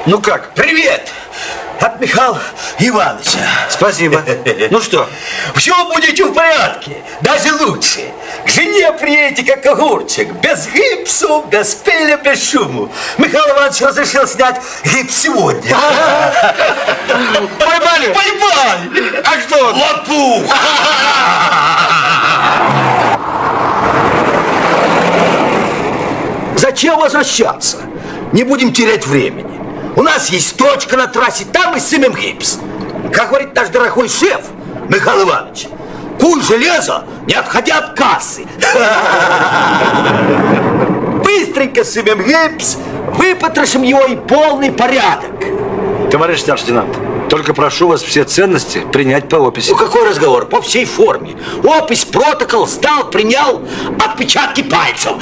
Ну как? Привет! От Михаила Ивановича. Спасибо. Ну что? Все будете в порядке, даже лучше. К жене приедете, как огурчик. Без гипсу, без пыли, без шуму. Михаил Иванович разрешил снять гипс сегодня. Поймали? Поймали! А что? Лопух! Зачем возвращаться? Не будем терять времени. У нас есть точка на трассе, там и снимем гипс. Как говорит наш дорогой шеф, Михаил Иванович, куй железо, не отходя от кассы. Быстренько снимем гипс, выпотрошим его и полный порядок. Товарищ старший лейтенант, только прошу вас все ценности принять по описи. Ну какой разговор? По всей форме. Опись, протокол, сдал, принял, отпечатки пальцев.